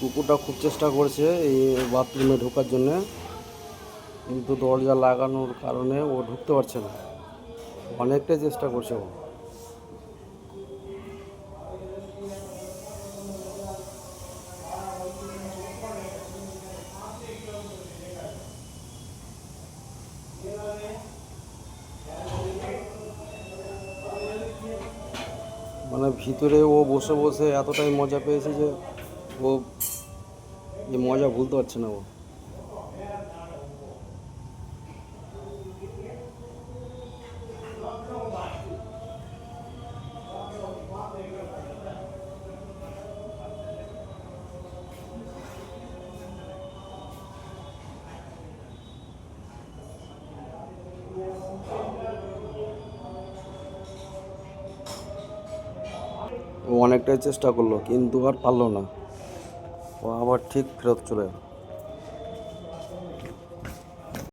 কুকুরটা খুব চেষ্টা করছে এই বাথরুমে ঢোকার জন্যে, কিন্তু দরজা লাগানোর কারণে ও ঢুকতে পারছে না। অনেকটাই চেষ্টা করছে ও। মানে ভিতরে ও বসে বসে এতটাই মজা পেয়েছে যে ও এই মজা ভুলতে পারছে না ও। ও অনেকটাই চেষ্টা করলো কিন্তু আর পারলো না, ও আবার ঠিক ফেরত চলে এলো।